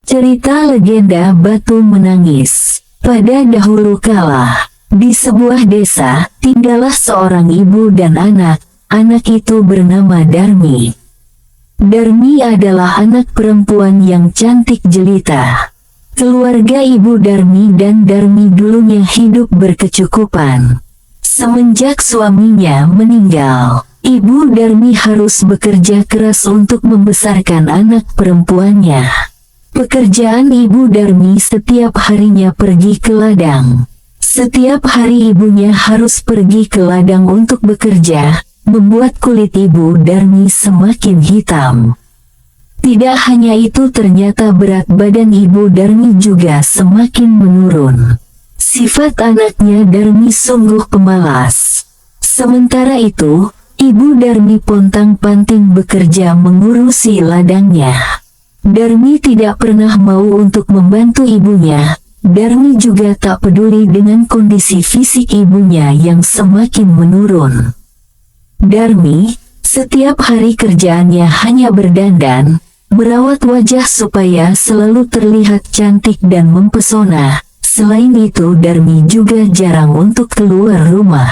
Cerita legenda batu menangis. Pada dahulu kala, di sebuah desa, tinggallah seorang ibu dan anak. Anak itu bernama Darmi. Darmi adalah anak perempuan yang cantik jelita. Keluarga ibu Darmi dan Darmi dulunya hidup berkecukupan. Semenjak suaminya meninggal, ibu Darmi harus bekerja keras untuk membesarkan anak perempuannya. Pekerjaan ibu Darmi setiap harinya pergi ke ladang. Setiap hari ibunya harus pergi ke ladang untuk bekerja, membuat kulit ibu Darmi semakin hitam. Tidak hanya itu, ternyata berat badan ibu Darmi juga semakin menurun. Sifat anaknya Darmi sungguh pemalas. Sementara itu, ibu Darmi pontang-panting bekerja mengurusi ladangnya. Darmi tidak pernah mau untuk membantu ibunya. Darmi juga tak peduli dengan kondisi fisik ibunya yang semakin menurun. Darmi, setiap hari kerjaannya hanya berdandan, merawat wajah supaya selalu terlihat cantik dan mempesona. Selain itu, Darmi juga jarang untuk keluar rumah.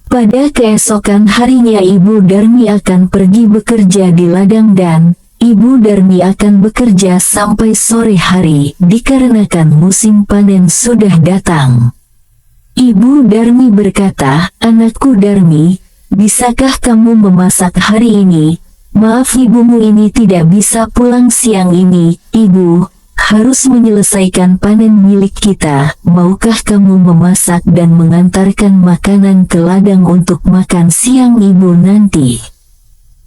Pada keesokan harinya ibu Darmi akan pergi bekerja di ladang dan ibu Darmi akan bekerja sampai sore hari dikarenakan musim panen sudah datang. Ibu Darmi berkata, "Anakku Darmi, bisakah kamu memasak hari ini? Maaf, ibumu ini tidak bisa pulang siang ini. Ibu harus menyelesaikan panen milik kita. Maukah kamu memasak dan mengantarkan makanan ke ladang untuk makan siang ibu nanti?"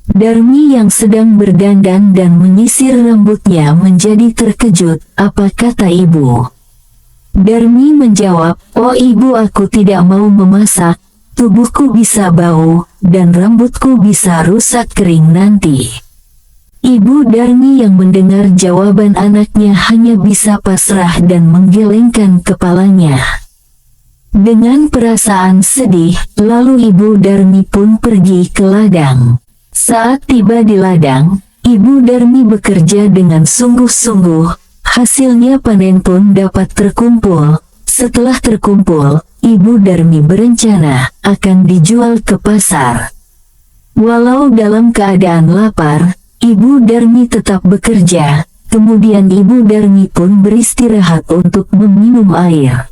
Darmi yang sedang berdandan dan menyisir rambutnya menjadi terkejut. "Apa kata ibu?" Darmi menjawab, "Oh ibu, aku tidak mau memasak. Tubuhku bisa bau, dan rambutku bisa rusak kering nanti." Ibu Darmi yang mendengar jawaban anaknya hanya bisa pasrah dan menggelengkan kepalanya. Dengan perasaan sedih, lalu ibu Darmi pun pergi ke ladang. Saat tiba di ladang, ibu Darmi bekerja dengan sungguh-sungguh. Hasilnya panen pun dapat terkumpul. Setelah terkumpul, ibu Darmi berencana akan dijual ke pasar. Walau dalam keadaan lapar, ibu Darmi tetap bekerja. Kemudian ibu Darmi pun beristirahat untuk meminum air.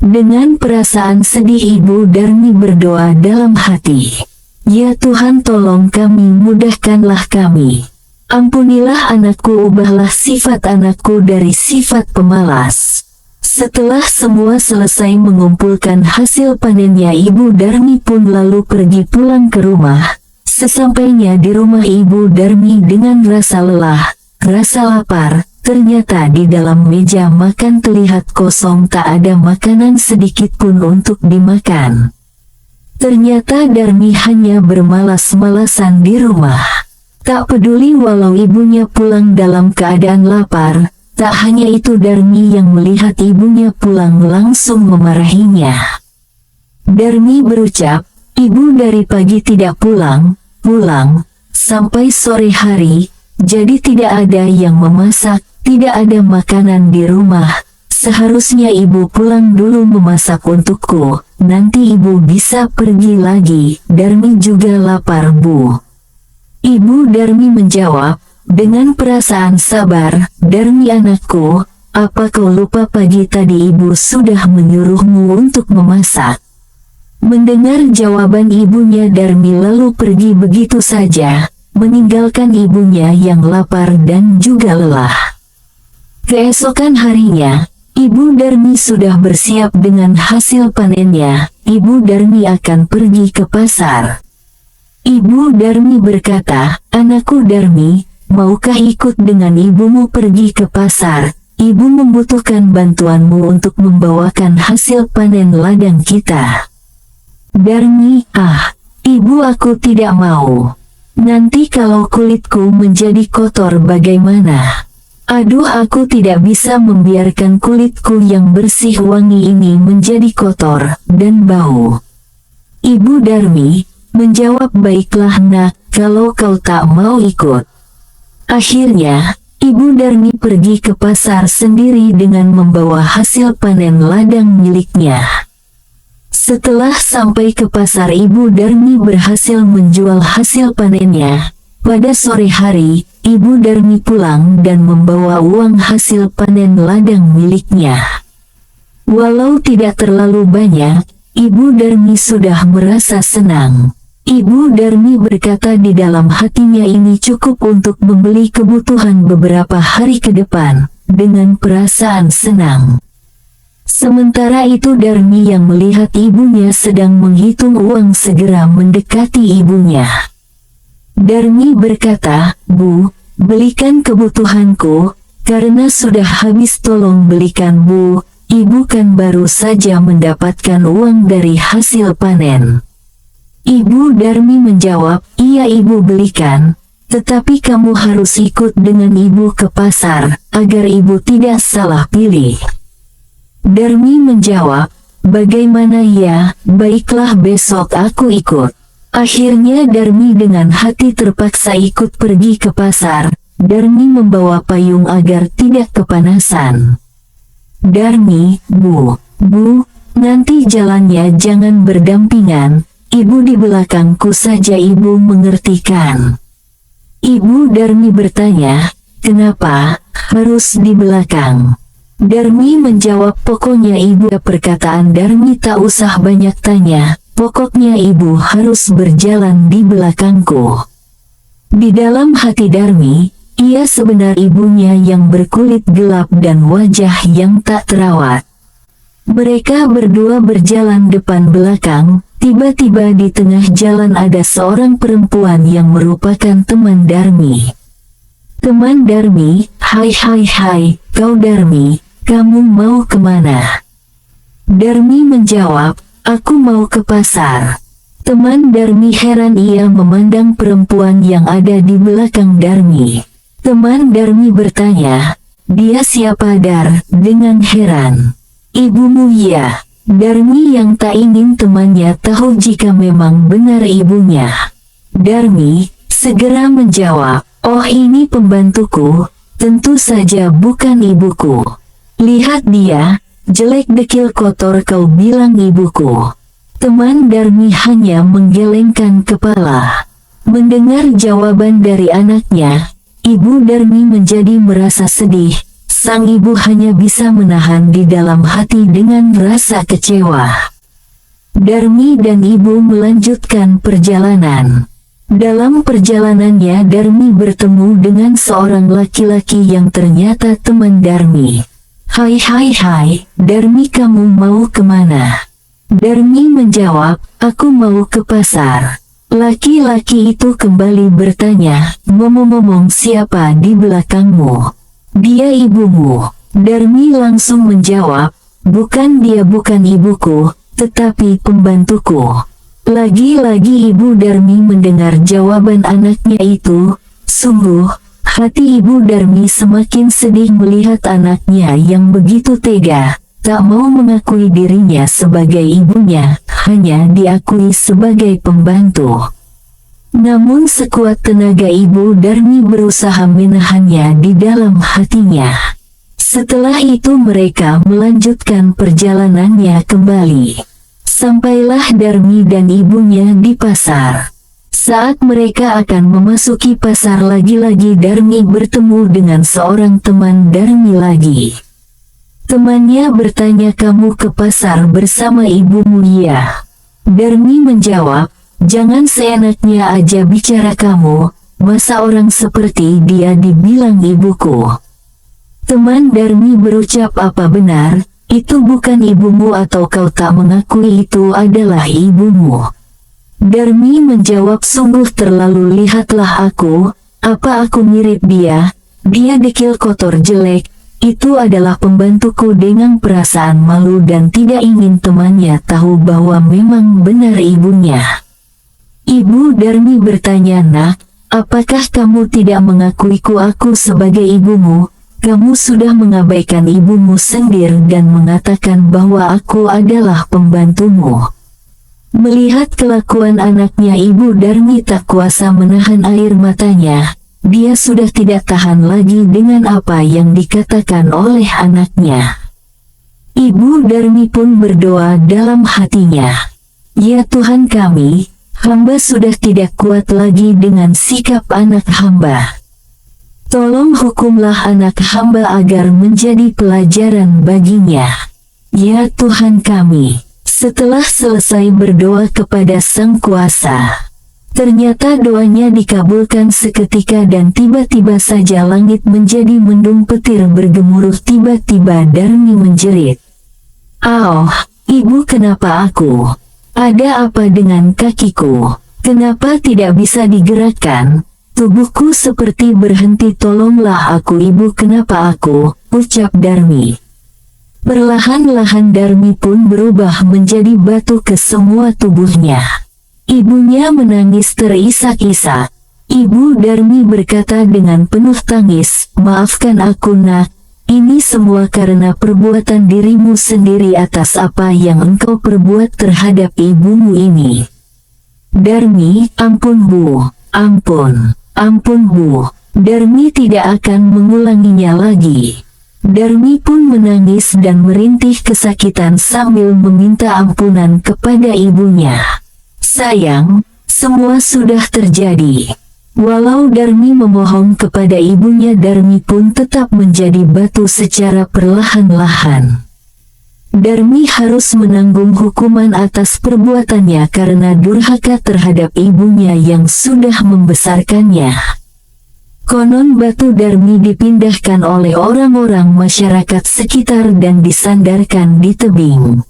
Dengan perasaan sedih, ibu Darmi berdoa dalam hati, "Ya Tuhan, tolong kami, mudahkanlah kami. Ampunilah anakku, ubahlah sifat anakku dari sifat pemalas." Setelah semua selesai mengumpulkan hasil panennya, ibu Darmi pun lalu pergi pulang ke rumah. Sesampainya di rumah, ibu Darmi dengan rasa lelah, rasa lapar, ternyata di dalam meja makan terlihat kosong, tak ada makanan sedikit pun untuk dimakan. Ternyata Darmi hanya bermalas-malasan di rumah. Tak peduli walau ibunya pulang dalam keadaan lapar. Tak hanya itu, Darmi yang melihat ibunya pulang langsung memarahinya. Darmi berucap, "Ibu dari pagi tidak pulang, sampai sore hari, jadi tidak ada yang memasak, tidak ada makanan di rumah. Seharusnya ibu pulang dulu memasak untukku, nanti ibu bisa pergi lagi. Darmi juga lapar, Bu." Ibu Darmi menjawab, dengan perasaan sabar, "Darmi anakku, apa kau lupa pagi tadi ibu sudah menyuruhmu untuk memasak?" Mendengar jawaban ibunya, Darmi lalu pergi begitu saja, meninggalkan ibunya yang lapar dan juga lelah. Keesokan harinya, ibu Darmi sudah bersiap dengan hasil panennya. Ibu Darmi akan pergi ke pasar. Ibu Darmi berkata, "Anakku Darmi, maukah ikut dengan ibumu pergi ke pasar? Ibu membutuhkan bantuanmu untuk membawakan hasil panen ladang kita." Darmi, "Ibu, aku tidak mau. Nanti kalau kulitku menjadi kotor bagaimana? Aduh, aku tidak bisa membiarkan kulitku yang bersih wangi ini menjadi kotor dan bau." Ibu Darmi menjawab, "Baiklah nak, kalau kau tak mau ikut." Akhirnya, Ibu Darmi pergi ke pasar sendiri dengan membawa hasil panen ladang miliknya. Setelah sampai ke pasar, Ibu Darmi berhasil menjual hasil panennya. Pada sore hari, Ibu Darmi pulang dan membawa uang hasil panen ladang miliknya. Walau tidak terlalu banyak, Ibu Darmi sudah merasa senang. Ibu Darmi berkata di dalam hatinya ini cukup untuk membeli kebutuhan beberapa hari ke depan, dengan perasaan senang. Sementara itu Darmi yang melihat ibunya sedang menghitung uang segera mendekati ibunya. Darmi berkata, "Bu, belikan kebutuhanku, karena sudah habis, tolong belikan Bu. Ibu kan baru saja mendapatkan uang dari hasil panen." Ibu Darmi menjawab, "Iya Ibu, belikan, tetapi kamu harus ikut dengan Ibu ke pasar, agar Ibu tidak salah pilih." Darmi menjawab, "Bagaimana ya, baiklah besok aku ikut." Akhirnya Darmi dengan hati terpaksa ikut pergi ke pasar. Darmi membawa payung agar tidak kepanasan. "Darmi, Bu, nanti jalannya jangan berdampingan, Ibu di belakangku saja." Ibu mengerti kan? Ibu Darmi bertanya, "Kenapa harus di belakang?" Darmi menjawab, "Pokoknya Ibu." Perkataan Darmi tak usah banyak tanya, pokoknya Ibu harus berjalan di belakangku. Di dalam hati Darmi, ia sebenar ibunya yang berkulit gelap dan wajah yang tak terawat. Mereka berdua berjalan depan belakang. Tiba-tiba di tengah jalan ada seorang perempuan yang merupakan teman Darmi. Teman Darmi, hai, kau Darmi, kamu mau kemana?" Darmi menjawab, "Aku mau ke pasar." Teman Darmi heran, ia memandang perempuan yang ada di belakang Darmi. Teman Darmi bertanya, "Dia siapa Dar?" dengan heran. "Ibumu ya." Darmi yang tak ingin temannya tahu jika memang benar ibunya. Darmi segera menjawab, "Oh, ini pembantuku, tentu saja bukan ibuku. Lihat dia, jelek dekil kotor, kau bilang ibuku." Teman Darmi hanya menggelengkan kepala. Mendengar jawaban dari anaknya, Ibu Darmi menjadi merasa sedih. Sang ibu hanya bisa menahan di dalam hati dengan rasa kecewa. Darmi dan ibu melanjutkan perjalanan. Dalam perjalanannya Darmi bertemu dengan seorang laki-laki yang ternyata teman Darmi. Hai, Darmi, kamu mau kemana?" Darmi menjawab, "Aku mau ke pasar." Laki-laki itu kembali bertanya, "Ngomong-ngomong, siapa di belakangmu?" "Dia ibumu." Darmi langsung menjawab, "Bukan dia, bukan ibuku, tetapi pembantuku." Lagi-lagi Ibu Darmi mendengar jawaban anaknya itu. Sungguh, hati Ibu Darmi semakin sedih melihat anaknya yang begitu tega, tak mau mengakui dirinya sebagai ibunya, hanya diakui sebagai pembantu. Namun sekuat tenaga Ibu Darmi berusaha menahannya di dalam hatinya. Setelah itu mereka melanjutkan perjalanannya kembali. Sampailah Darmi dan ibunya di pasar. Saat mereka akan memasuki pasar, lagi-lagi Darmi bertemu dengan seorang teman Darmi lagi. Temannya bertanya, "Kamu ke pasar bersama ibumu ya?" Darmi menjawab, "Jangan seenaknya aja bicara kamu, masa orang seperti dia dibilang ibuku?" Teman Darmi berucap, "Apa benar, itu bukan ibumu atau kau tak mengakui itu adalah ibumu?" Darmi menjawab, "Sungguh terlalu, lihatlah aku, apa aku mirip dia? Dia dekil, kotor, jelek. Itu adalah pembantuku." Dengan perasaan malu dan tidak ingin temannya tahu bahwa memang benar ibunya, Ibu Darmi bertanya, "Nak, apakah kamu tidak mengakuiku aku sebagai ibumu? Kamu sudah mengabaikan ibumu sendiri dan mengatakan bahwa aku adalah pembantumu." Melihat kelakuan anaknya, Ibu Darmi tak kuasa menahan air matanya. dia sudah tidak tahan lagi dengan apa yang dikatakan oleh anaknya. Ibu Darmi pun berdoa dalam hatinya, "Ya Tuhan kami, hamba sudah tidak kuat lagi dengan sikap anak hamba. Tolong hukumlah anak hamba agar menjadi pelajaran baginya. Ya Tuhan kami." Setelah selesai berdoa kepada Sang Kuasa, ternyata doanya dikabulkan seketika dan tiba-tiba saja langit menjadi mendung, petir bergemuruh. Tiba-tiba Darmi menjerit, "Oh, ibu, kenapa aku? Ada apa dengan kakiku? Kenapa tidak bisa digerakkan? Tubuhku seperti berhenti. Tolonglah aku ibu, kenapa aku?" ucap Darmi. Perlahan-lahan Darmi pun berubah menjadi batu ke semua tubuhnya. Ibunya menangis terisak-isak. Ibu Darmi berkata dengan penuh tangis, "Maafkan aku nak, ini semua karena perbuatan dirimu sendiri atas apa yang engkau perbuat terhadap ibumu ini." Darmi, "Ampun bu, ampun bu." Darmi tidak akan mengulanginya lagi. Darmi pun menangis dan merintih kesakitan sambil meminta ampunan kepada ibunya. "Sayang, semua sudah terjadi." Walau Darmi memohon kepada ibunya, Darmi pun tetap menjadi batu secara perlahan-lahan. Darmi harus menanggung hukuman atas perbuatannya karena durhaka terhadap ibunya yang sudah membesarkannya. Konon batu Darmi dipindahkan oleh orang-orang masyarakat sekitar dan disandarkan di tebing.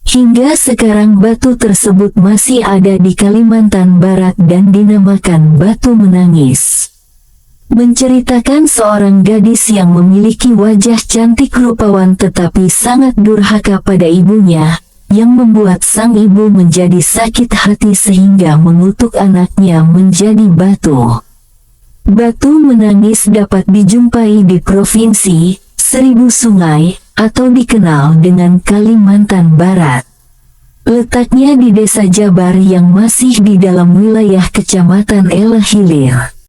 Hingga sekarang batu tersebut masih ada di Kalimantan Barat dan dinamakan Batu Menangis. Menceritakan seorang gadis yang memiliki wajah cantik rupawan tetapi sangat durhaka pada ibunya, yang membuat sang ibu menjadi sakit hati sehingga mengutuk anaknya menjadi batu. Batu Menangis dapat dijumpai di Provinsi Seribu Sungai, atau dikenal dengan Kalimantan Barat. Letaknya di Desa Jabar yang masih di dalam wilayah Kecamatan Ela Hilir.